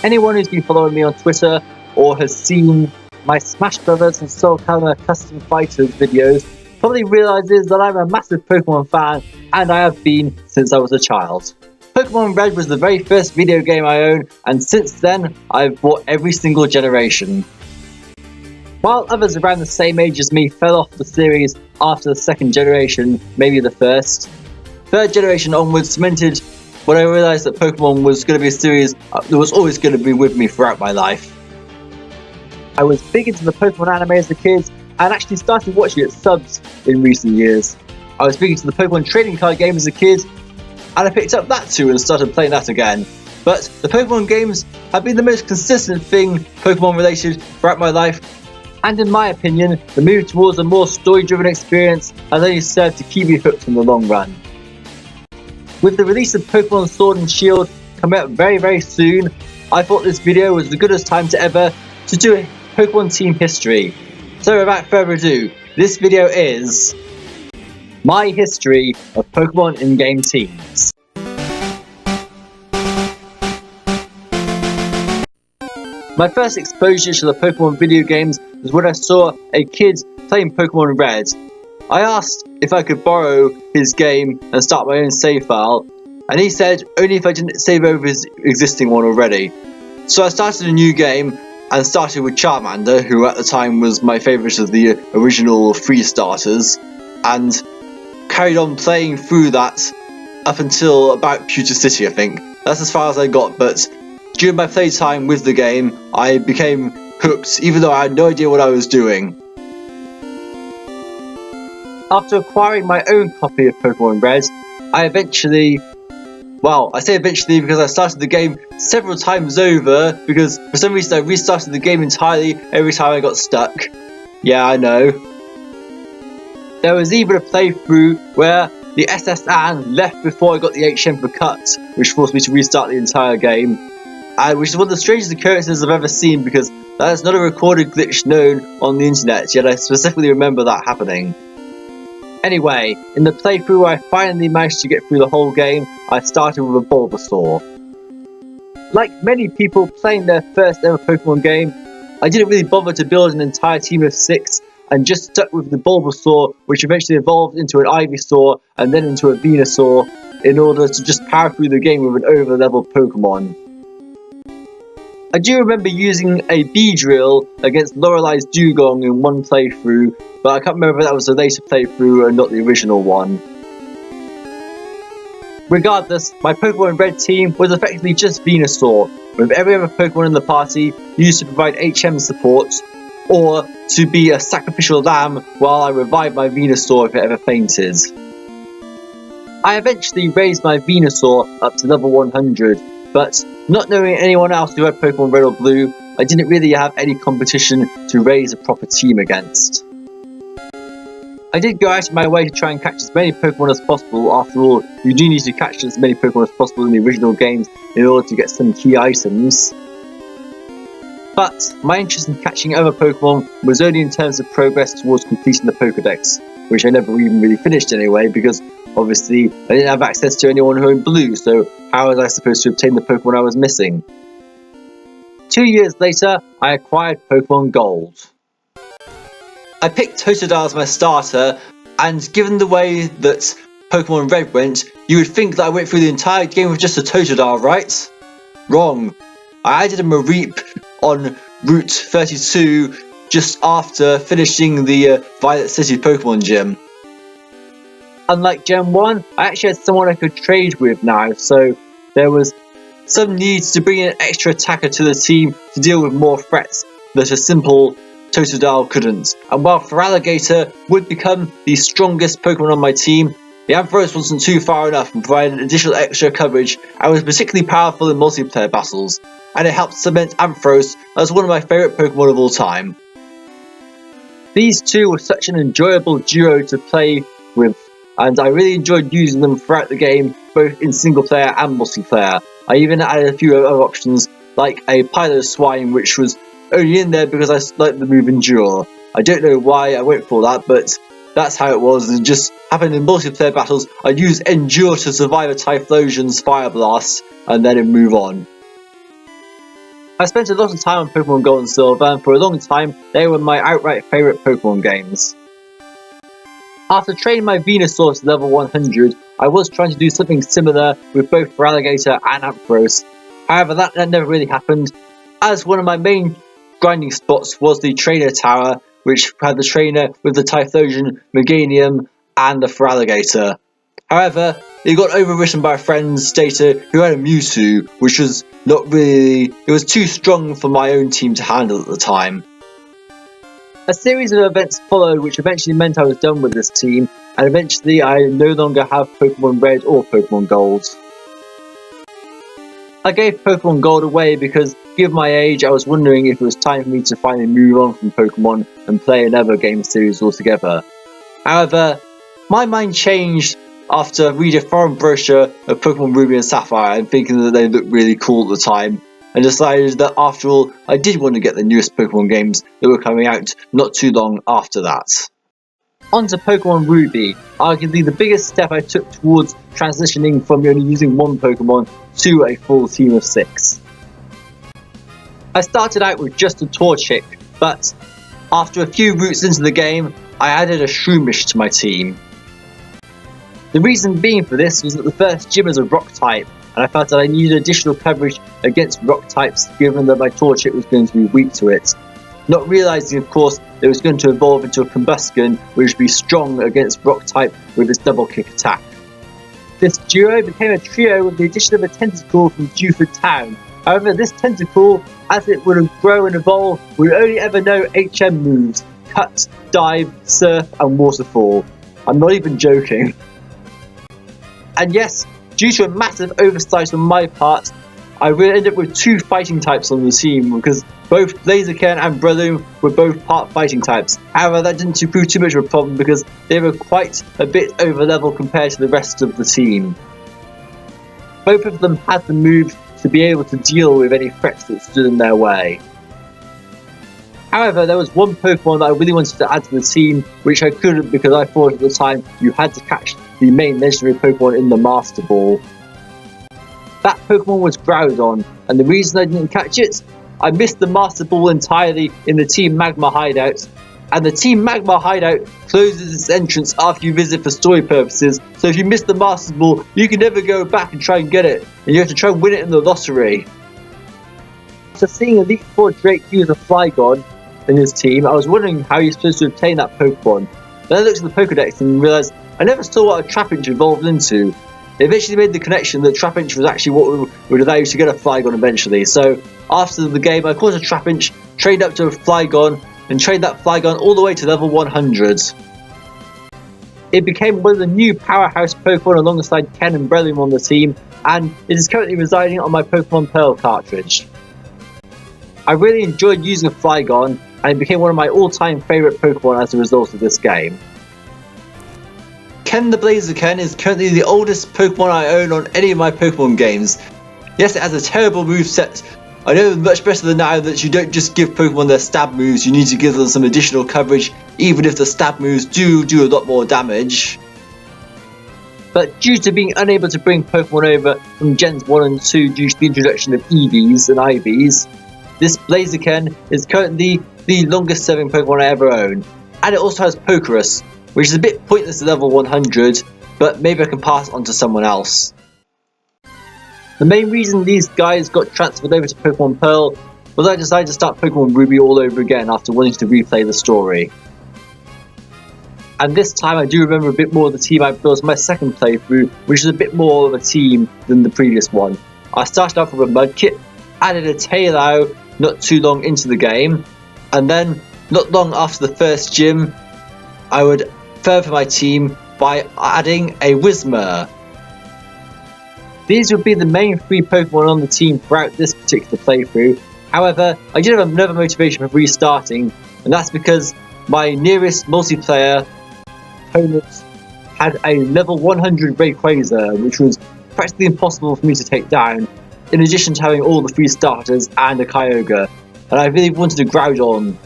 Anyone who's been following me on Twitter or has seen my Smash Brothers and Soul Calibur Custom Fighters videos probably realises that I'm a massive Pokemon fan, and I have been since I was a child. Pokemon Red was the very first video game I owned, and since then I've bought every single generation. While others around the same age as me fell off the series after the second generation, maybe the first, third generation onwards cemented when I realised that Pokemon was going to be a series that was always going to be with me throughout my life. I was big into the Pokemon anime as a kid, and actually started watching it subs in recent years. I was big into the Pokemon trading card game as a kid, and I picked up that too and started playing that again. But the Pokemon games have been the most consistent thing Pokemon related throughout my life, and in my opinion, the move towards a more story-driven experience has only served to keep me hooked in the long run. With the release of Pokémon Sword and Shield coming out very soon, I thought this video was the goodest time to ever to do a Pokémon team history. So without further ado, this video is my history of Pokémon in-game teams. My first exposure to the Pokémon video games was when I saw a kid playing Pokémon Red. I asked if I could borrow his game and start my own save file, and he said only if I didn't save over his existing one already. So I started a new game and started with Charmander, who at the time was my favourite of the original 3 starters, and carried on playing through that up until about Pewter City, I think. That's as far as I got, but during my playtime with the game, I became hooked, even though I had no idea what I was doing. After acquiring my own copy of Pokémon Red, I eventually, well, I say eventually because I started the game several times over, because for some reason I restarted the game entirely every time I got stuck. Yeah, I know. There was even a playthrough where the SS Anne left before I got the HM for cut, which forced me to restart the entire game, which is one of the strangest occurrences I've ever seen, because that is not a recorded glitch known on the internet, yet I specifically remember that happening. Anyway, in the playthrough where I finally managed to get through the whole game, I started with a Bulbasaur. Like many people playing their first ever Pokemon game, I didn't really bother to build an entire team of 6, and just stuck with the Bulbasaur, which eventually evolved into an Ivysaur and then into a Venusaur, in order to just power through the game with an over-leveled Pokemon. I do remember using a Beedrill against Lorelei's Dugong in one playthrough, but I can't remember if that was the later playthrough and not the original one. Regardless, my Pokemon Red team was effectively just Venusaur, with every other Pokemon in the party used to provide HM support, or to be a sacrificial lamb while I revived my Venusaur if it ever fainted. I eventually raised my Venusaur up to level 100, but not knowing anyone else who had Pokemon Red or Blue, I didn't really have any competition to raise a proper team against. I did go out of my way to try and catch as many Pokemon as possible. After all, you do need to catch as many Pokemon as possible in the original games in order to get some key items. But my interest in catching other Pokemon was only in terms of progress towards completing the Pokédex, which I never even really finished anyway, because obviously I didn't have access to anyone who owned Blue, so how was I supposed to obtain the Pokemon I was missing? 2 years later, I acquired Pokemon Gold. I picked Totodile as my starter, and given the way that Pokemon Red went, you would think that I went through the entire game with just a Totodile, right? Wrong. I added a Mareep on Route 32 just after finishing the Violet City Pokemon Gym. Unlike Gen 1, I actually had someone I could trade with now, so there was some need to bring in an extra attacker to the team to deal with more threats that a simple Totodile couldn't. And while Feraligatr would become the strongest Pokemon on my team, the Ampharos wasn't too far enough and provided additional extra coverage and was particularly powerful in multiplayer battles, and it helped cement Ampharos as one of my favourite Pokemon of all time. These two were such an enjoyable duo to play with, and I really enjoyed using them throughout the game, both in single player and multiplayer. I even added a few other options, like a Piloswine, which was only in there because I liked the move Endure. I don't know why I went for that, but that's how it was. It just happened in multiplayer battles. I'd use Endure to survive a Typhlosion's Fire Blast, and then it'd move on. I spent a lot of time on Pokémon Gold and Silver, and for a long time, they were my outright favourite Pokémon games. After training my Venusaur to level 100, I was trying to do something similar with both Feraligatr and Ampharos. However, that never really happened, as one of my main grinding spots was the Trainer Tower, which had the trainer with the Typhlosion, Meganium, and the Feraligatr. However, it got overwritten by a friend's data who had a Mewtwo, which was it was too strong for my own team to handle at the time. A series of events followed, which eventually meant I was done with this team, and eventually I no longer have Pokémon Red or Pokémon Gold. I gave Pokémon Gold away because, given my age, I was wondering if it was time for me to finally move on from Pokémon and play another game series altogether. However, my mind changed after reading a foreign brochure of Pokémon Ruby and Sapphire and thinking that they looked really cool at the time, and decided that after all, I did want to get the newest Pokémon games that were coming out not too long after that. On to Pokémon Ruby, arguably the biggest step I took towards transitioning from only using one Pokémon to a full team of 6. I started out with just a Torchic, but after a few routes into the game, I added a Shroomish to my team. The reason being for this was that the first gym is a rock type, and I felt that I needed additional coverage against rock types given that my Torchic was going to be weak to it. Not realising, of course, that it was going to evolve into a Combusken, which would be strong against rock type with its double kick attack. This duo became a trio with the addition of a Tentacle from Dewford Town. However, this Tentacle, as it would grow and evolve, would only ever know HM moves: Cut, Dive, Surf and Waterfall. I'm not even joking. And yes, due to a massive oversight on my part, I will end up with 2 fighting types on the team because both Blaziken and Breloom were both part fighting types. However, that didn't prove too much of a problem because they were quite a bit over level compared to the rest of the team. Both of them had the moves to be able to deal with any threats that stood in their way. However, there was one Pokemon that I really wanted to add to the team, which I couldn't because I thought at the time you had to catch the main legendary Pokemon in the Master Ball. That Pokemon was Groudon, and the reason I didn't catch it, I missed the Master Ball entirely in the Team Magma hideout, and the Team Magma hideout closes its entrance after you visit for story purposes, so if you miss the Master Ball, you can never go back and try and get it, and you have to try and win it in the lottery. After seeing Elite Four Drake use a Flygon in his team, I was wondering how you're supposed to obtain that Pokemon. Then I looked at the Pokedex and realised I never saw what a Trapinch evolved into. It eventually made the connection that Trapinch was actually what would allow you to get a Flygon eventually. So after the game, I caught a Trapinch, trained up to a Flygon, and trained that Flygon all the way to level 100. It became one of the new powerhouse Pokemon alongside Ken and Breloom on the team, and it is currently residing on my Pokemon Pearl cartridge. I really enjoyed using a Flygon, and it became one of my all-time favourite Pokemon as a result of this game. Ken the Blaziken is currently the oldest Pokemon I own on any of my Pokemon games. Yes, it has a terrible moveset. I know much better than now that you don't just give Pokemon their stab moves, you need to give them some additional coverage, even if the stab moves do a lot more damage. But due to being unable to bring Pokemon over from Gens 1 and 2 due to the introduction of EVs and IVs, this Blaziken is currently the longest serving Pokemon I ever own. And it also has Pokerus, which is a bit pointless at level 100, but maybe I can pass it on to someone else. The main reason these guys got transferred over to Pokemon Pearl was I decided to start Pokemon Ruby all over again after wanting to replay the story. And this time I do remember a bit more of the team I built in my second playthrough, which is a bit more of a team than the previous one. I started off with a Mudkip, added a Taillow not too long into the game, and then not long after the first gym, I would further my team by adding a Whismur. These would be the main 3 Pokemon on the team throughout this particular playthrough. However, I did have another motivation for restarting, and that's because my nearest multiplayer opponent had a level 100 Rayquaza, which was practically impossible for me to take down, in addition to having all the 3 starters and a Kyogre, and I really wanted a Groudon.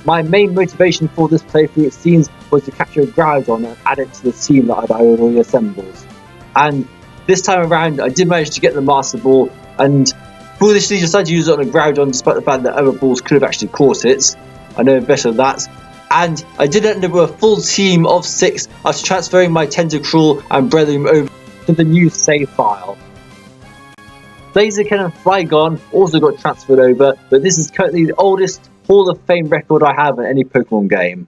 My main motivation for this playthrough, it seems, was to capture a Groudon and add it to the team that I'd already assembled. And this time around, I did manage to get the Master Ball, and foolishly decided to use it on a Groudon despite the fact that other balls could have actually caught it. I know better than that. And I did end up with a full team of 6 after transferring my Tentacruel and Breloom over to the new save file. Blaziken and Flygon also got transferred over, but this is currently the oldest Hall of Fame record I have in any Pokemon game.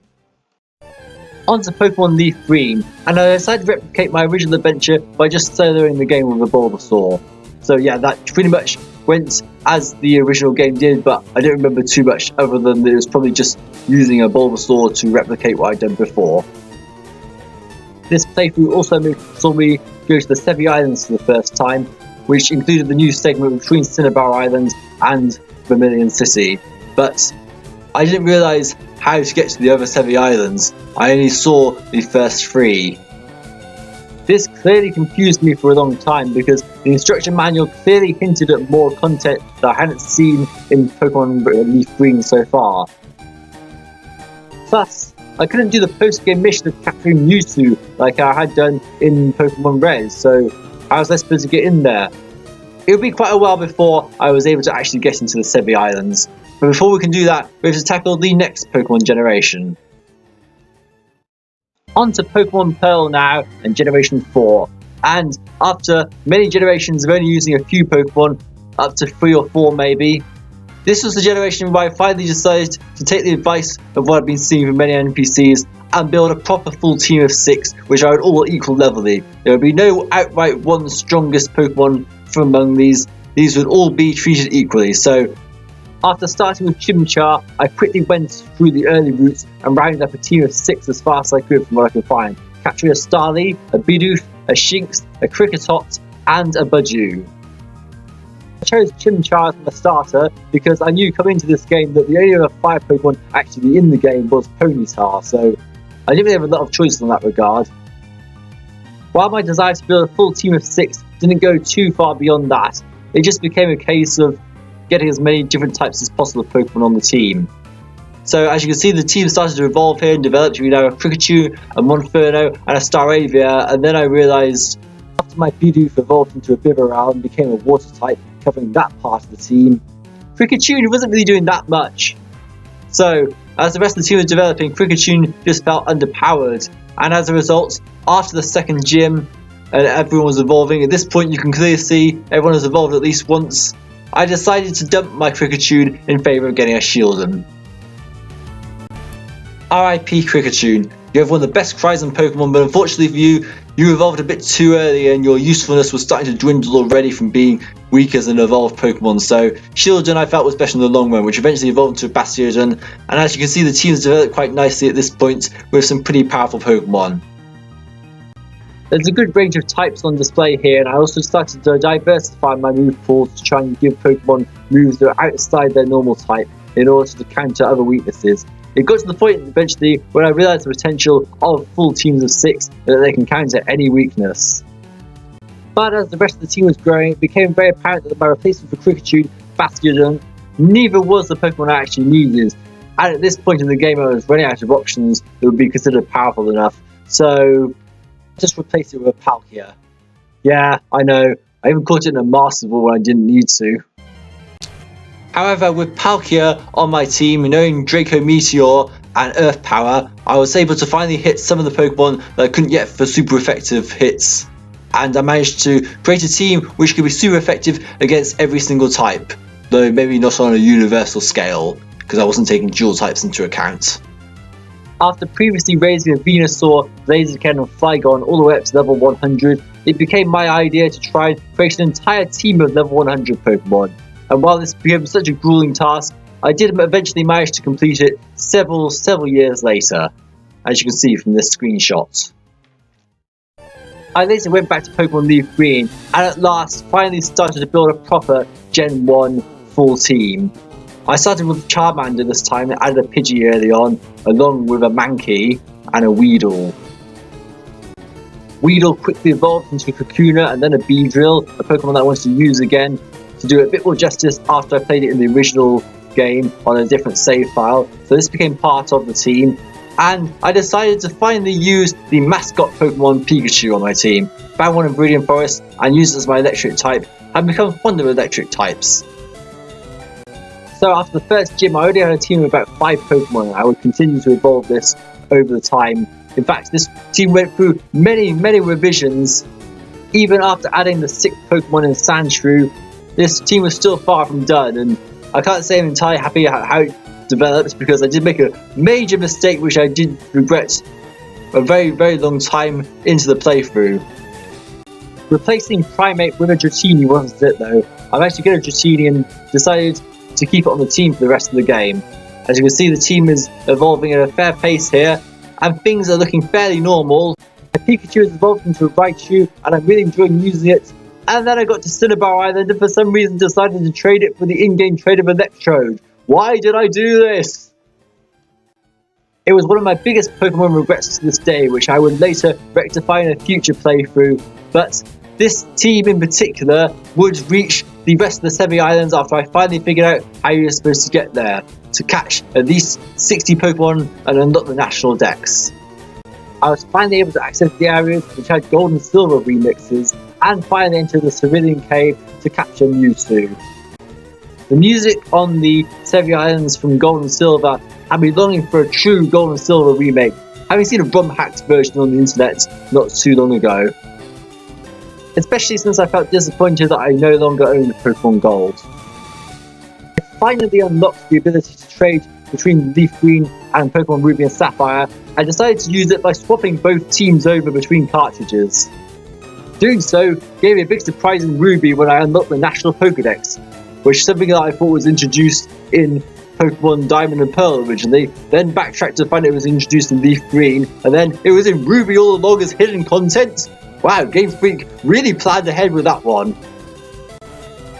On to Pokemon Leaf Green, and I decided to replicate my original adventure by just soloing the game with a Bulbasaur. So yeah, that pretty much went as the original game did, but I don't remember too much other than it was probably just using a Bulbasaur to replicate what I'd done before. This playthrough also saw me go to the Sevi Islands for the first time, which included the new segment between Cinnabar Island and Vermilion City. But I didn't realise how to get to the other Sevi Islands. I only saw the first 3. This clearly confused me for a long time because the instruction manual clearly hinted at more content that I hadn't seen in Pokemon Leaf Green so far. Plus, I couldn't do the post-game mission of capturing Mewtwo like I had done in Pokemon Red, so how was I supposed to get in there? It would be quite a while before I was able to actually get into the Sevi Islands. But before we can do that, we have to tackle the next Pokemon generation. On to Pokemon Pearl now, and Generation 4. And after many generations of only using a few Pokemon, up to 3 or 4 maybe, this was the generation where I finally decided to take the advice of what I've been seeing from many NPCs and build a proper full team of 6, which I would all equal levelly. There would be no outright one strongest Pokemon from among these. These would all be treated equally. So after starting with Chimchar, I quickly went through the early routes and rounded up a team of 6 as fast as I could from what I could find, capturing a Starly, a Bidoof, a Shinx, a Kricketot, and a Budew. I chose Chimchar as my starter because I knew coming into this game that the only other 5 Pokemon actually in the game was Ponyta, so I didn't really have a lot of choices in that regard. While my desire to build a full team of 6 didn't go too far beyond that, it just became a case of getting as many different types as possible of Pokemon on the team. So as you can see, the team started to evolve here and develop. We now have Kricketune, a Monferno, and a Staravia, and then I realised after my Bidoof evolved into a Bibarel and became a water type, covering that part of the team, Kricketune wasn't really doing that much. So as the rest of the team was developing, Kricketune just felt underpowered, and as a result, after the second gym and everyone was evolving, at this point you can clearly see everyone has evolved at least once, I decided to dump my Kricketune in favour of getting a Shieldon. RIP Kricketune, you have one of the best cries in Pokemon, but unfortunately for you, you evolved a bit too early and your usefulness was starting to dwindle already from being weak as an evolved Pokemon, so Shieldon I felt was better in the long run, which eventually evolved into a Bastiodon, and as you can see the team's developed quite nicely at this point with some pretty powerful Pokemon. There's a good range of types on display here, and I also started to diversify my move pool to try and give Pokemon moves that are outside their normal type in order to counter other weaknesses. It got to the point eventually when I realised the potential of full teams of 6 that they can counter any weakness. But as the rest of the team was growing, it became very apparent that my replacement for Kricketune, Bastiodon, neither was the Pokemon I actually needed. And at this point in the game I was running out of options that would be considered powerful enough, so I just replaced it with a Palkia. Yeah, I know, I even caught it in a Master Ball when I didn't need to. However, with Palkia on my team, knowing Draco Meteor and Earth Power, I was able to finally hit some of the Pokemon that I couldn't get for super effective hits. And I managed to create a team which could be super effective against every single type, though maybe not on a universal scale, because I wasn't taking dual types into account. After previously raising a Venusaur, Blaziken and Flygon all the way up to level 100, it became my idea to try and create an entire team of level 100 Pokemon. And while this became such a grueling task, I did eventually manage to complete it several years later, as you can see from this screenshot. I later went back to Pokemon Leaf Green, and at last finally started to build a proper Gen 1 full team. I started with Charmander this time and added a Pidgey early on, along with a Mankey and a Weedle. Weedle quickly evolved into a Kakuna and then a Beedrill, a Pokemon that I wanted to use again to do it a bit more justice after I played it in the original game on a different save file, so this became part of the team, and I decided to finally use the mascot Pokemon Pikachu on my team. Found one in Viridian Forest and used it as my electric type and become fond of electric types. So after the first gym, I already had a team of about 5 Pokemon, and I would continue to evolve this over the time. In fact, this team went through many revisions. Even after adding the 6th Pokemon in Sandshrew, this team was still far from done, and I can't say I'm entirely happy how it developed, because I did make a major mistake which I did regret a very long time into the playthrough. Replacing Primate with a Dratini wasn't it though. I've actually got a Dratini and decided to keep it on the team for the rest of the game. As you can see, the team is evolving at a fair pace here, and things are looking fairly normal. The Pikachu has evolved into a Raichu, and I'm really enjoying using it. And then I got to Cinnabar Island and for some reason decided to trade it for the in-game trade of Electrode. Why did I do this? It was one of my biggest Pokemon regrets to this day, which I would later rectify in a future playthrough, but this team in particular would reach the rest of the 7 islands after I finally figured out how you're supposed to get there, to catch at least 60 Pokemon and unlock the national dex. I was finally able to access the areas which had gold and silver remixes, and finally enter the Cerulean Cave to capture Mewtwo. The music on the 7 islands from Gold and Silver had me longing for a true Gold and Silver remake, having seen a ROM-hacked version on the internet not too long ago. Especially since I felt disappointed that I no longer owned Pokemon Gold. I finally unlocked the ability to trade between Leaf Green and Pokemon Ruby and Sapphire, and decided to use it by swapping both teams over between cartridges. Doing so gave me a big surprise in Ruby when I unlocked the National Pokédex, which is something that I thought was introduced in Pokemon Diamond and Pearl originally, then backtracked to find it was introduced in Leaf Green, and then it was in Ruby all along as hidden content. Wow, Game Freak really planned ahead with that one.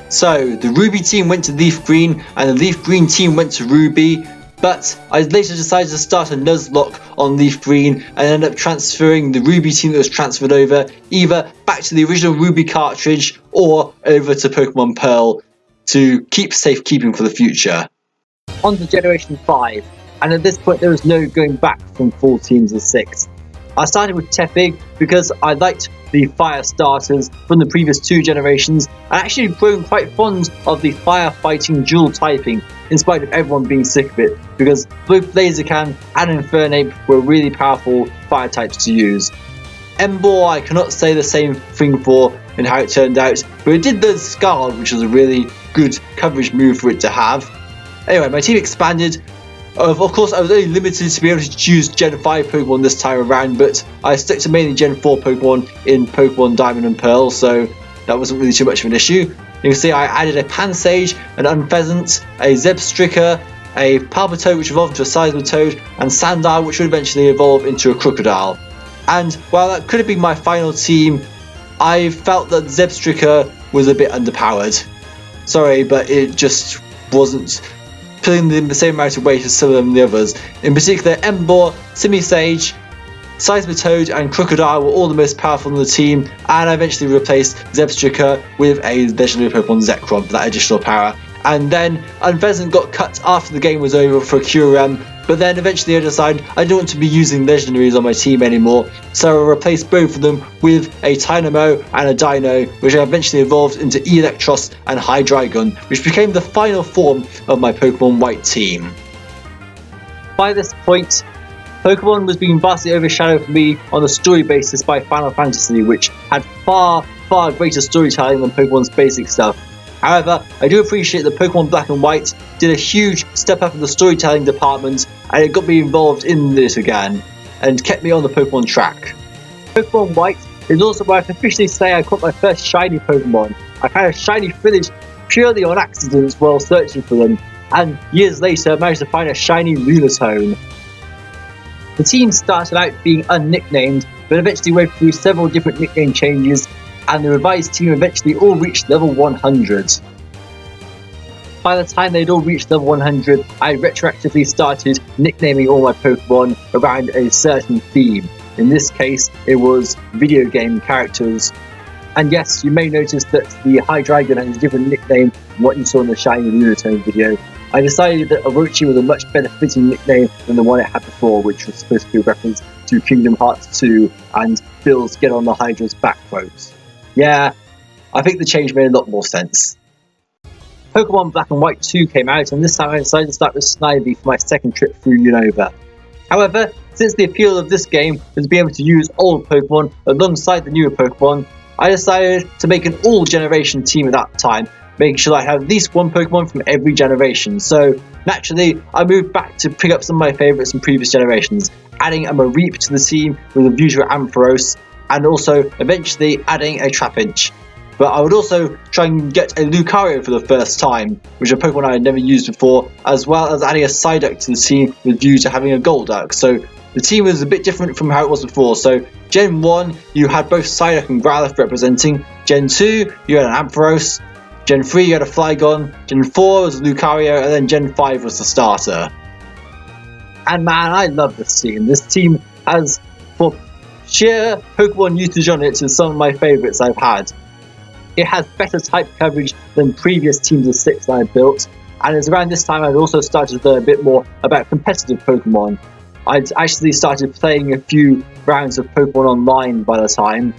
So, the Ruby team went to Leaf Green, and the Leaf Green team went to Ruby, but I later decided to start a Nuzlocke on Leaf Green and ended up transferring the Ruby team that was transferred over either back to the original Ruby cartridge or over to Pokemon Pearl to keep safekeeping for the future. On to Generation 5, and at this point there was no going back from full teams of 6. I started with Tepig because I liked the fire starters from the previous 2 generations, and actually grown quite fond of the firefighting dual typing in spite of everyone being sick of it, because both Blaziken and Infernape were really powerful fire types to use. Emboar I cannot say the same thing for in how it turned out, but it did the Scald, which was a really good coverage move for it to have. Anyway, my team expanded. Of course, I was only limited to be able to choose Gen 5 Pokemon this time around, but I stuck to mainly Gen 4 Pokemon in Pokemon Diamond and Pearl, so that wasn't really too much of an issue. You can see I added a Pansage, an Unpheasant, a Zebstrika, a Palpitoad which evolved into a Seismitoad, and Sandile which would eventually evolve into a Crocodile. And while that could have been my final team, I felt that Zebstrika was a bit underpowered. Sorry, but it just wasn't pulling the same amount of weight as some of the others. In particular, Emboar, Simisage, Seismitoad and Crocodile were all the most powerful on the team, and I eventually replaced Zebstrika with a legendary Pokemon Zekrom for that additional power. And then Unpheasant got cut after the game was over for Kyurem, but then eventually I decided I don't want to be using legendaries on my team anymore, so I replaced both of them with a Tynamo and a Dino, which I eventually evolved into Electros and Hydreigon, which became the final form of my Pokemon White team. By this point, Pokemon was being vastly overshadowed for me on a story basis by Final Fantasy, which had far greater storytelling than Pokemon's basic stuff. However, I do appreciate that Pokemon Black and White did a huge step up in the storytelling department, and it got me involved in this again, and kept me on the Pokemon track. Pokemon White is also where I can officially say I caught my first shiny Pokemon. I found a shiny village purely on accident while searching for them, and years later managed to find a shiny Lunatone. The team started out being unnicknamed, but eventually went through several different nickname changes, and the revised team eventually all reached level 100. By the time they'd all reached level 100, I retroactively started nicknaming all my Pokemon around a certain theme. In this case, it was video game characters. And yes, you may notice that the Hydreigon has a different nickname from what you saw in the Shiny Lunatone video. I decided that Orochi was a much better fitting nickname than the one it had before, which was supposed to be a reference to Kingdom Hearts 2 and Bill's Get on the Hydra's back quotes. Yeah, I think the change made a lot more sense. Pokemon Black and White 2 came out, and this time I decided to start with Snivy for my second trip through Unova. However, since the appeal of this game was to be able to use old Pokemon alongside the newer Pokemon, I decided to make an all-generation team at that time, making sure I have at least one Pokemon from every generation. So, naturally, I moved back to pick up some of my favourites from previous generations, adding a Mareep to the team with a view to Ampharos, and also eventually adding a Trapinch. But I would also try and get a Lucario for the first time, which is a Pokemon I had never used before, as well as adding a Psyduck to the team with view to having a Golduck. So the team was a bit different from how it was before. So Gen 1, you had both Psyduck and Growlithe representing. Gen 2, you had an Ampharos. Gen 3, you had a Flygon. Gen 4 was Lucario, and then Gen 5 was the starter. And man, I love this team. This team has, for sheer Pokemon usage on it, is some of my favourites I've had. It has better type coverage than previous teams of 6 that I built, and it's around this time I've also started to learn a bit more about competitive Pokemon. I'd actually started playing a few rounds of Pokemon Online by the time,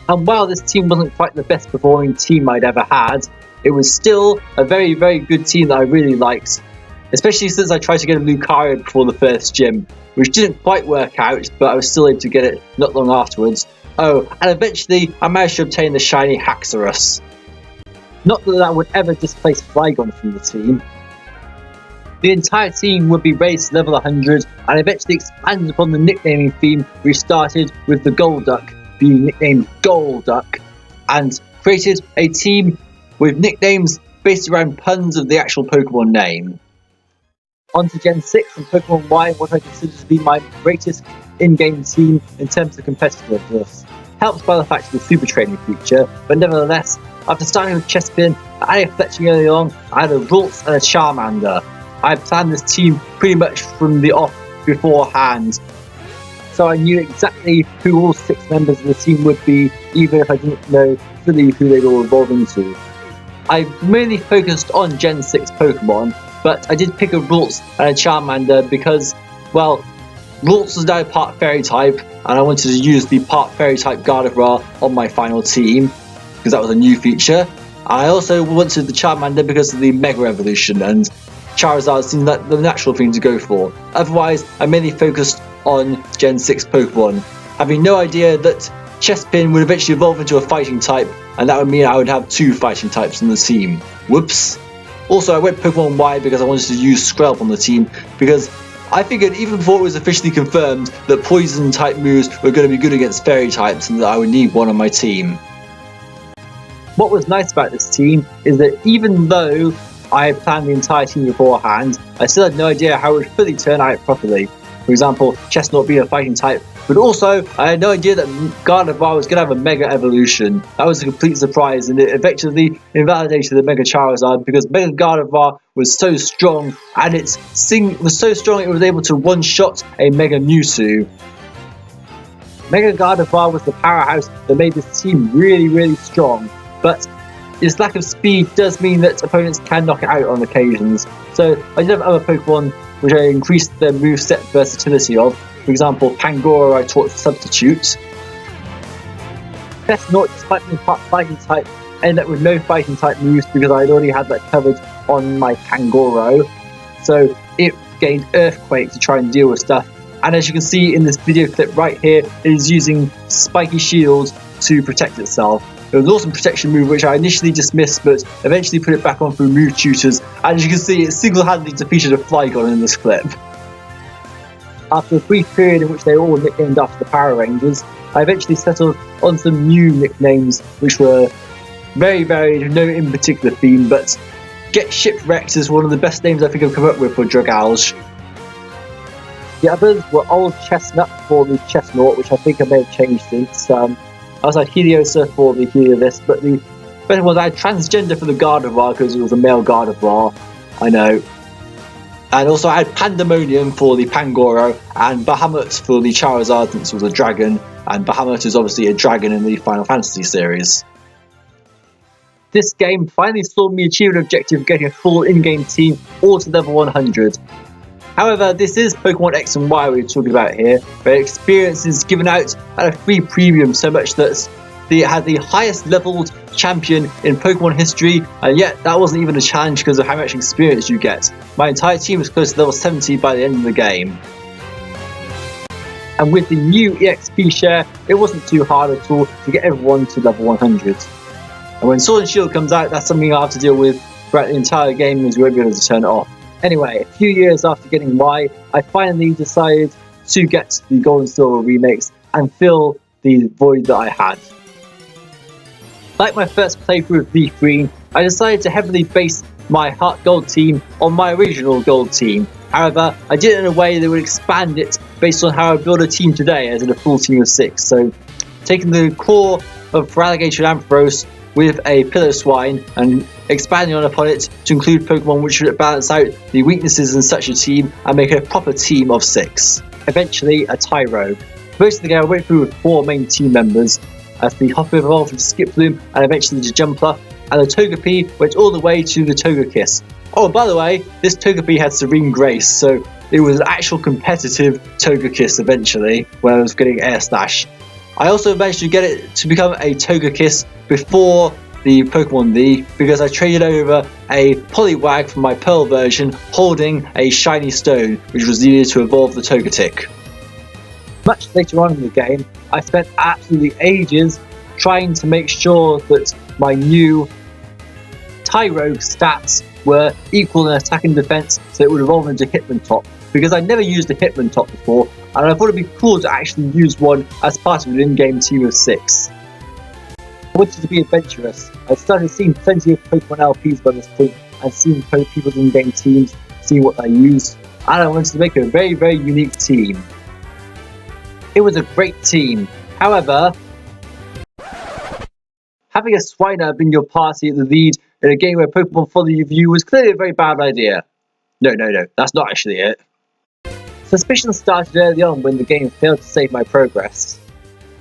and while this team wasn't quite the best performing team I'd ever had, it was still a very, very good team that I really liked, especially since I tried to get a Lucario before the first gym, which didn't quite work out, but I was still able to get it not long afterwards. Oh, and eventually I managed to obtain the shiny Haxorus. Not that would ever displace Flygon from the team. The entire team would be raised to level 100 and eventually expanded upon the nicknaming theme, which started with the Golduck being nicknamed Golduck, and created a team with nicknames based around puns of the actual Pokemon name. On to Gen 6 and Pokemon Y, what I consider to be my greatest in-game team in terms of competitiveness, helped by the fact of the Super Training feature, but nevertheless, after starting with Chespin, I had a Fletching early on, I had a Ralts and a Charmander. I had planned this team pretty much from the off beforehand, so I knew exactly who all 6 members of the team would be, even if I didn't know fully who they'd all evolve into. I mainly focused on Gen 6 Pokemon, but I did pick a Ralts and a Charmander because, well, Ralts was now part Fairy type, and I wanted to use the part Fairy type Gardevoir on my final team, because that was a new feature. I also wanted the Charmander because of the Mega Evolution, and Charizard seemed like the natural thing to go for. Otherwise, I mainly focused on Gen 6 Pokemon, having no idea that Chespin would eventually evolve into a fighting type, and that would mean I would have 2 fighting types on the team. Whoops. Also, I went Pokemon Y because I wanted to use Skrelp on the team, because I figured even before it was officially confirmed that poison type moves were going to be good against fairy types and that I would need one on my team. What was nice about this team is that even though I had planned the entire team beforehand, I still had no idea how it would fully turn out properly. For example, Chestnut being a fighting type, but also I had no idea that Gardevoir was going to have a Mega Evolution. That was a complete surprise, and it eventually invalidated the Mega Charizard because Mega Gardevoir was so strong, and its Sing was so strong it was able to one-shot a Mega Mewtwo. Mega Gardevoir was the powerhouse that made this team really, really strong, but its lack of speed does mean that opponents can knock it out on occasions. So I did have other Pokemon which I increased their moveset versatility of. For example, Pangoro I taught Substitute. Chestnut, despite being part fighting type, ended up with no fighting type moves because I had already had that covered on my Pangoro. So it gained Earthquake to try and deal with stuff. And as you can see in this video clip right here, it is using Spiky Shield to protect itself. It was an awesome protection move which I initially dismissed, but eventually put it back on through move tutors, and as you can see, it single-handedly defeated a Flygon in this clip. After a brief period in which they were all nicknamed after the Power Rangers, I eventually settled on some new nicknames which were very varied, no in particular theme, but Get Shipwrecked is one of the best names I think I've come up with for Dragalge. The others were Old Chestnut for the Chestnut, which I think I may have changed since. I also had Heliosa for the Heliolisk, but the better ones I had Transgender for the Gardevoir because it was a male Gardevoir, I know. And also I had Pandemonium for the Pangoro, and Bahamut for the Charizard since it was a dragon, and Bahamut is obviously a dragon in the Final Fantasy series. This game finally saw me achieve an objective of getting a full in-game team all to level 100. However, this is Pokemon X and Y we're talking about here, where experience is given out at a free premium so much that it had the highest leveled champion in Pokemon history, and yet that wasn't even a challenge because of how much experience you get. My entire team was close to level 70 by the end of the game. And with the new EXP share, it wasn't too hard at all to get everyone to level 100. And when Sword and Shield comes out, that's something I'll have to deal with throughout the entire game, as you won't be able to turn it off. Anyway, a few years after getting Y, I finally decided to get the Gold and Silver remakes and fill the void that I had. Like my first playthrough of Leaf Green, I decided to heavily base my Heart Gold team on my original Gold team. However, I did it in a way that would expand it based on how I build a team today, as in a full team of 6. So, taking the core of Feraligatr and Ampharos with a Piloswine and expanding upon it to include Pokemon which would balance out the weaknesses in such a team and make a proper team of 6. Eventually, a Tyrogue. Most of the game I went through with 4 main team members, as the Hopper evolved into Skiploom and eventually the Jumper, and the Togepi went all the way to the Togekiss. Oh, and by the way, this Togepi had Serene Grace, so it was an actual competitive Togekiss eventually when I was getting Air Slash. I also managed to get it to become a Togekiss before the Pokemon League because I traded over a Poliwag from my Pearl version holding a shiny stone which was needed to evolve the Togetic. Much later on in the game, I spent absolutely ages trying to make sure that my new Tyrogue stats were equal in attack and defense so it would evolve into Hitmontop, because I'd never used a Hitmontop before and I thought it'd be cool to actually use one as part of an in-game team of 6. I wanted to be adventurous. I started seeing plenty of Pokemon LPs by this point and seeing people's in-game teams, seeing what they used, and I wanted to make a very, very unique team. It was a great team. However, having a Swinub in your party at the lead in a game where Pokemon follow you was clearly a very bad idea. No, that's not actually it. Suspicion started early on when the game failed to save my progress,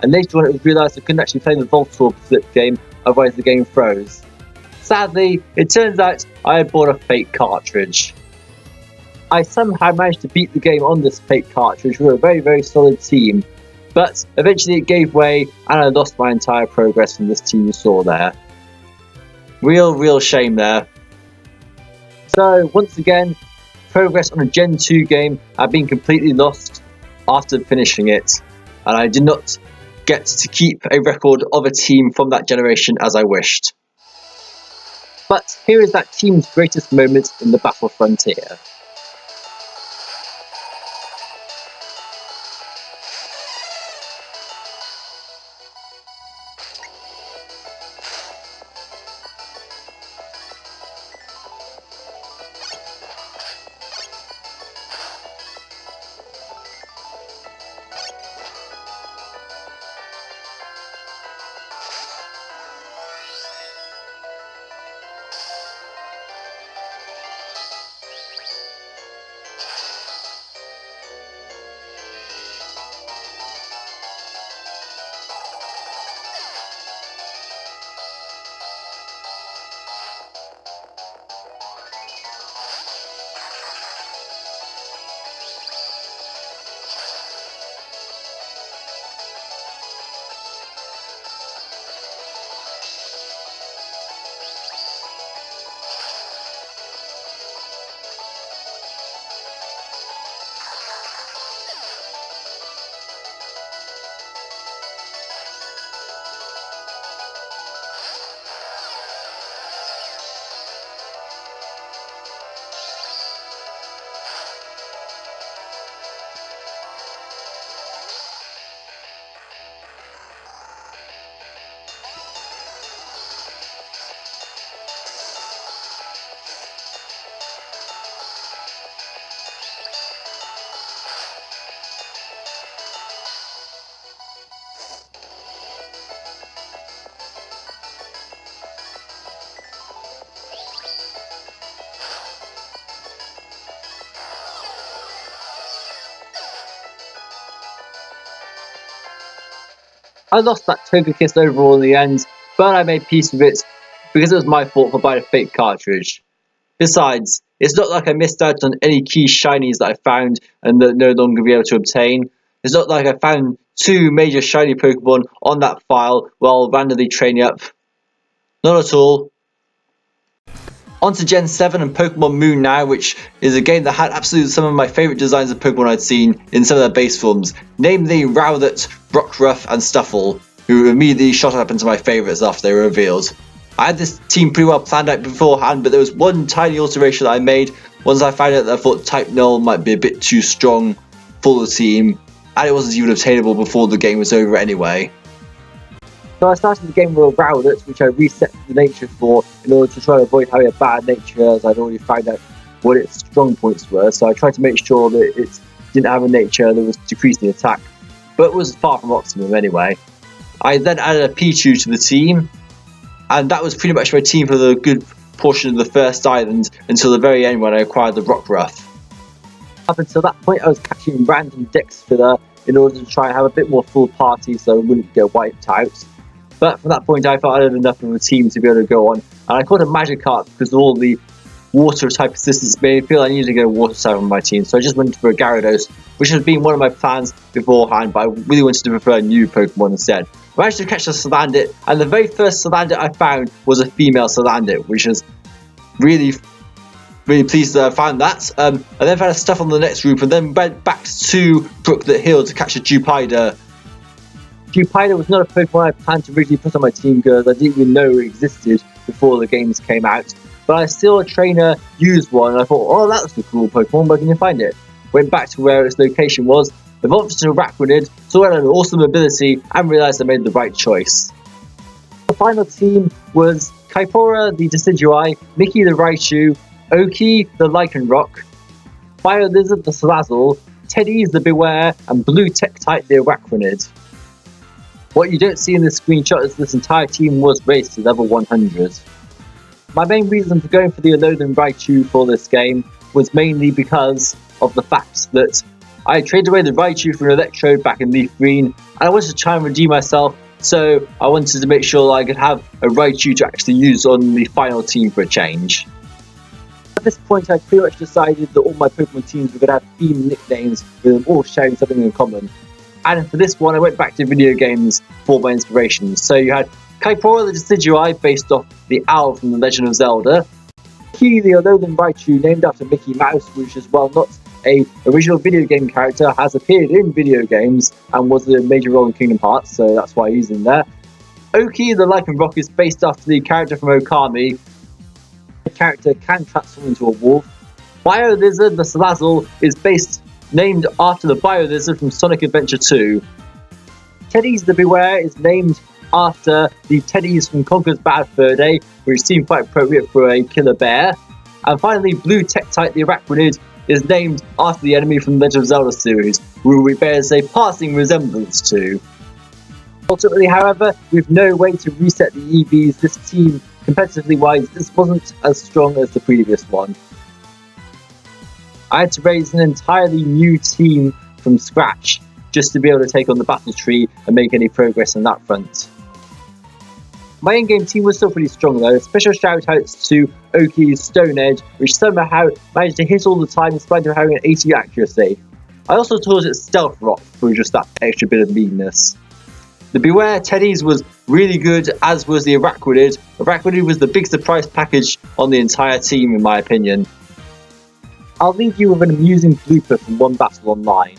and later on it was realised I couldn't actually play the Voltorb flip game, otherwise the game froze. Sadly, it turns out I had bought a fake cartridge. I somehow managed to beat the game on this fake cartridge with a very, very solid team, but eventually it gave way and I lost my entire progress from this team you saw there. Real shame there. So, once again, progress on a Gen 2 game had been completely lost after finishing it, and I did not get to keep a record of a team from that generation as I wished. But here is that team's greatest moment in the Battle Frontier. I lost that Togekiss overall in the end, but I made peace with it because it was my fault for buying a fake cartridge. Besides, it's not like I missed out on any key shinies that I found and that no longer be able to obtain. It's not like I found 2 major shiny Pokemon on that file while randomly training up. Not at all. On to Gen 7 and Pokemon Moon now, which is a game that had absolutely some of my favourite designs of Pokemon I'd seen in some of their base forms, namely Rowlet, Rockruff and Stuffle, who immediately shot up into my favourites after they were revealed. I had this team pretty well planned out beforehand, but there was one tiny alteration that I made once I found out that I thought Type Null might be a bit too strong for the team, and it wasn't even obtainable before the game was over anyway. So I started the game with a Rowlet, which I reset the nature for in order to try to avoid having a bad nature, as I'd already found out what its strong points were. So I tried to make sure that it didn't have a nature that was decreasing attack, but it was far from optimum anyway. I then added a Pichu to the team, and that was pretty much my team for the good portion of the first island until the very end when I acquired the Rockruff. Up until that point I was catching random Dex filler in order to try and have a bit more full party so I wouldn't get wiped out. But from that point I thought I had enough of a team to be able to go on, and I caught a Magikarp because of all the water type assistance made me feel I needed to get a water type on my team, so I just went for a Gyarados, which has been one of my plans beforehand, but I really wanted to prefer a new Pokemon instead. I managed to catch a Salandit, and the very first Salandit I found was a female Salandit, which is really pleased that I found that. I then found a stuff on the next group, and then went back to Brooklet Hill to catch a Jupider. Jupider was not a Pokemon I planned to originally put on my team because I didn't even know it existed before the games came out. But I saw a trainer use one, and I thought, oh, that's a cool Pokemon, where can you find it? Went back to where its location was, evolved to Arachnid, saw it had an awesome ability, and realised I made the right choice. The final team was Kaipora the Decidueye, Mickey the Raichu, Oki the Lycanroc, Biolizard the Salazzle, Teddy's the Beware, and Blue Tektite the Arachnid. What you don't see in this screenshot is this entire team was raised to level 100. My main reason for going for the Alolan Raichu for this game was mainly because of the fact that I traded away the Raichu for an Electrode back in Leaf Green, and I wanted to try and redeem myself, so I wanted to make sure that I could have a Raichu to actually use on the final team for a change. At this point I pretty much decided that all my Pokemon teams were going to have theme nicknames with them all sharing something in common. And for this one I went back to video games for my inspirations. So you had Kaipora the Decidueye based off the owl from The Legend of Zelda, Mickey the Alolan Raichu named after Mickey Mouse, which is while not a original video game character has appeared in video games and was a major role in Kingdom Hearts, so that's why he's in there. Oki the Lycanroc is based after the character from Okami. The character can transform into a wolf. Biolizard the Salazzle is named after the Biolizard from Sonic Adventure 2. Teddy's the Beware is named after the Teddies from Conker's Bad Fur Day, which seemed quite appropriate for a killer bear. And finally, Blue Tektite the Arachnid is named after the enemy from the Legend of Zelda series, who it bears a passing resemblance to. Ultimately, however, with no way to reset the EVs, this team, competitively wise, this wasn't as strong as the previous one. I had to raise an entirely new team from scratch just to be able to take on the battle tree and make any progress on that front. My in-game team was still pretty strong though. Special shout-outs to Oki's Stone Edge, which somehow managed to hit all the time in spite of having an 80 accuracy. I also taught it Stealth Rock for just that extra bit of meanness. The Beware Teddy's was really good, as was the Arachnid. Arachnid was the big surprise package on the entire team in my opinion. I'll leave you with an amusing blooper from one battle online.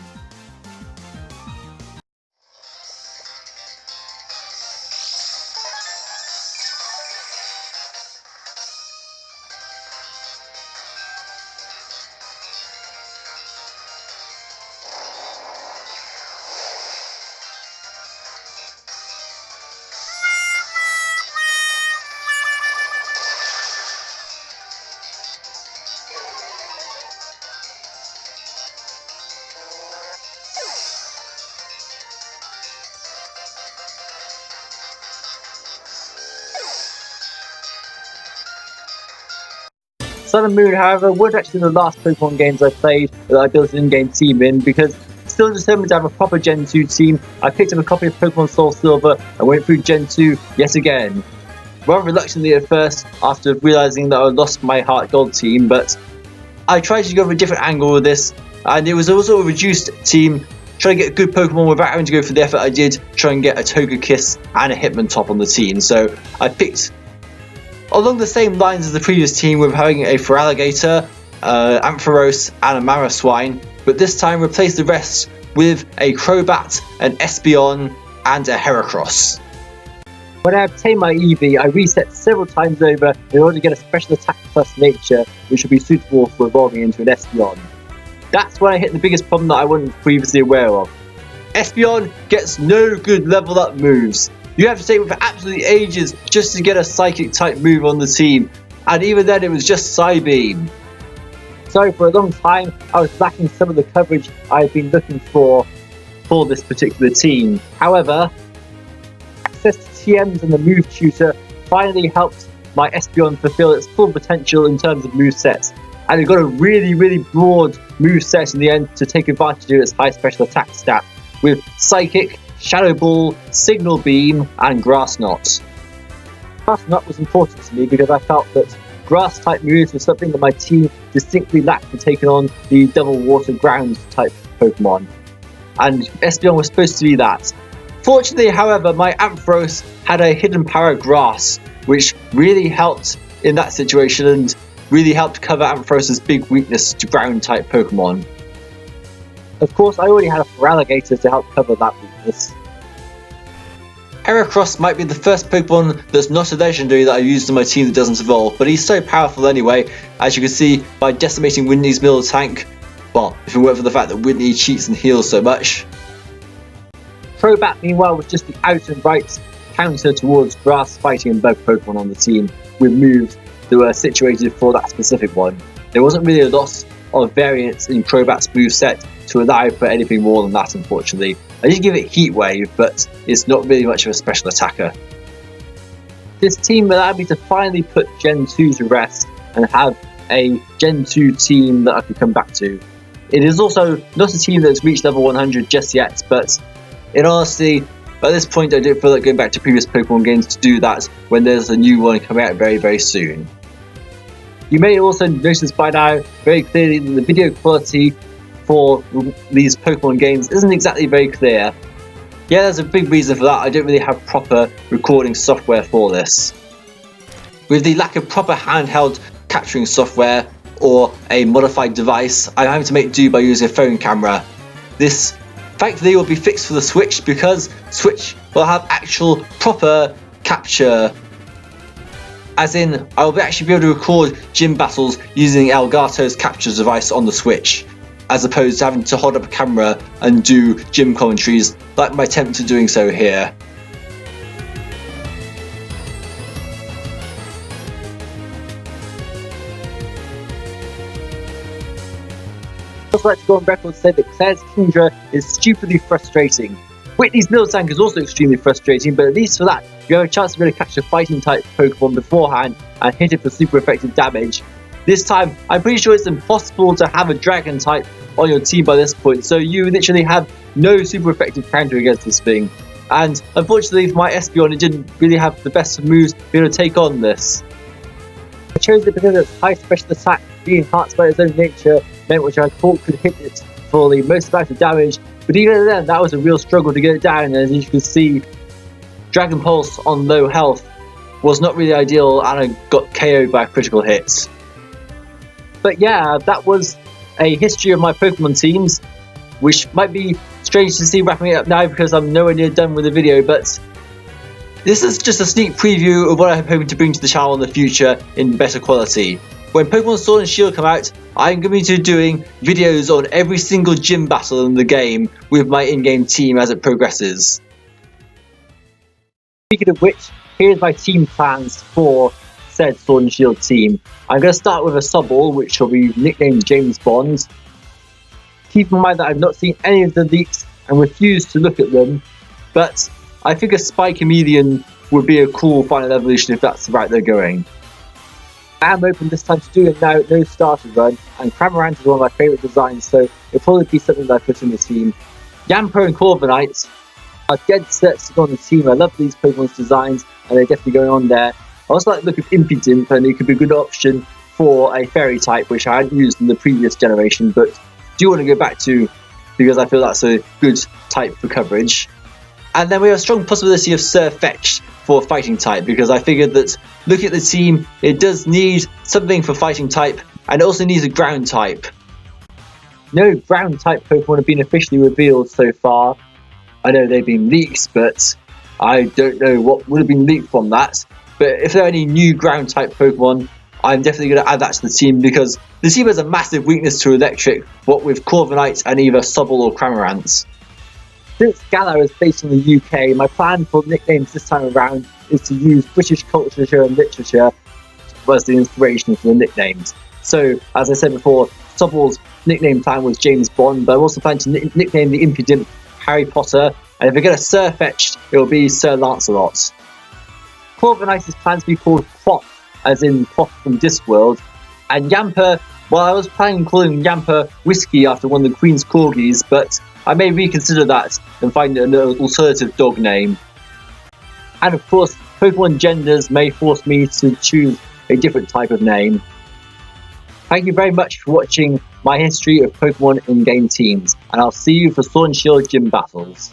Sun and Moon, however, weren't actually the last Pokemon games I played that I built an in-game team in, because still determined to have a proper Gen 2 team, I picked up a copy of Pokemon Soul Silver and went through Gen 2 yet again. Rather reluctantly at first, after realising that I lost my Heart Gold team, but I tried to go for a different angle with this, and it was also a reduced team, trying to get a good Pokemon without having to go for the effort I did, try and get a Togekiss and a Hitmontop on the team. So I picked Along the same lines as the previous team, we're having a Feraligatr, Ampharos and a Maraswine, but this time replace the rest with a Crobat, an Espeon and a Heracross. When I obtain my EV, I reset several times over in order to get a special attack plus nature, which will be suitable for evolving into an Espeon. That's when I hit the biggest problem that I wasn't previously aware of. Espeon gets no good level up moves. You have to take it for absolutely ages just to get a Psychic type move on the team, and even then it was just Psybeam. So for a long time I was lacking some of the coverage I had been looking for this particular team. However, access to TMs and the move tutor finally helped my Espeon fulfill its full potential in terms of movesets, and it got a really broad moveset in the end to take advantage of its high special attack stat with Psychic, Shadow Ball, Signal Beam and Grass Knot. Grass Knot was important to me because I felt that grass type moves were something that my team distinctly lacked for taking on the double water ground type Pokemon, and Espeon was supposed to be that. Fortunately, however, my Ampharos had a hidden power Grass, which really helped in that situation and really helped cover Ampharos' big weakness to ground type Pokemon. Of course, I already had a Feraligatr to help cover that weakness. Heracross might be the first Pokemon that's not a legendary that I used on my team that doesn't evolve, but he's so powerful anyway, as you can see by decimating Whitney's middle tank. Well, if it weren't for the fact that Whitney cheats and heals so much. Crobat, meanwhile, was just the out and right counter towards grass fighting and bug Pokemon on the team, with moves that were situated for that specific one. There wasn't really a lot of variance in Crobat's moveset to allow for anything more than that, unfortunately. I did give it Heat Wave, but it's not really much of a special attacker. This team allowed me to finally put Gen 2 to rest and have a Gen 2 team that I could come back to. It is also not a team that's reached level 100 just yet, but in honesty, by this point I don't feel like going back to previous Pokemon games to do that when there's a new one coming out very soon. You may also notice by now very clearly that the video quality for these Pokemon games isn't exactly very clear. Yeah, there's a big reason for that. I don't really have proper recording software for this. With the lack of proper handheld capturing software or a modified device, I'm having to make do by using a phone camera. This thankfully will be fixed for the Switch because Switch will have actual proper capture. As in, I will actually be able to record gym battles using Elgato's capture device on the Switch, as opposed to having to hold up a camera and do gym commentaries like my attempt at doing so here. I'd also like to go on record to say that Claire's Kingdra is stupidly frustrating. Whitney's Miltank is also extremely frustrating, but at least for that, you have a chance to be able to catch a fighting type Pokemon beforehand and hit it for super effective damage. This time, I'm pretty sure it's impossible to have a Dragon type on your team by this point, so you literally have no super effective counter against this thing. And unfortunately for my Espeon, it didn't really have the best of moves to be able to take on this. I chose it because its high special attack, being enhanced by its own nature, meant which I thought could hit it for the most amount of damage, but even then that was a real struggle to get it down, and as you can see, Dragon Pulse on low health was not really ideal and I got KO'd by a critical hit. But yeah, that was a history of my Pokemon teams, which might be strange to see wrapping it up now because I'm nowhere near done with the video, but this is just a sneak preview of what I'm hoping to bring to the channel in the future in better quality. When Pokémon Sword and Shield come out, I'm going to be doing videos on every single gym battle in the game with my in-game team as it progresses. Speaking of which, here's my team plans for said Sword and Shield team. I'm going to start with a Sobble, which will be nicknamed James Bond. Keep in mind that I've not seen any of the leaks and refuse to look at them, but I think a Spy Chameleon would be a cool final evolution if that's the route they're going. I am open this time to do a no starter run, and Cramorant is one of my favourite designs, so it'll probably be something that I put in the team. Yamper and Corviknight are dead set to go on the team. I love these Pokemon's designs, and they're definitely going on there. I also like the look of Impidimp, and it could be a good option for a fairy type, which I hadn't used in the previous generation, but do want to go back to because I feel that's a good type for coverage. And then we have a strong possibility of Sirfetch'd, for a fighting type, because I figured that looking at the team, it does need something for fighting type, and it also needs a ground type. No ground type Pokemon have been officially revealed so far. I know they've been leaks, but I don't know what would have been leaked from that. But if there are any new ground type Pokemon, I'm definitely going to add that to the team, because the team has a massive weakness to electric, what with Corviknight and either Sobble or Cramorant. Since Galar is based in the UK, my plan for nicknames this time around is to use British culture and literature as the inspiration for the nicknames. So, as I said before, Sobble's nickname plan was James Bond, but I also plan to nickname the impudent Harry Potter, and if I get a Sirfetch'd, it will be Sir Lancelot. Corviknight is planned to be called Quoth, as in Quoth from Discworld, and Yamper, well, I was planning on calling Yamper Whiskey after one of the Queen's Corgis, but I may reconsider that and find an alternative dog name. And of course, Pokemon genders may force me to choose a different type of name. Thank you very much for watching my history of Pokemon in-game teams, and I'll see you for Sword and Shield gym battles.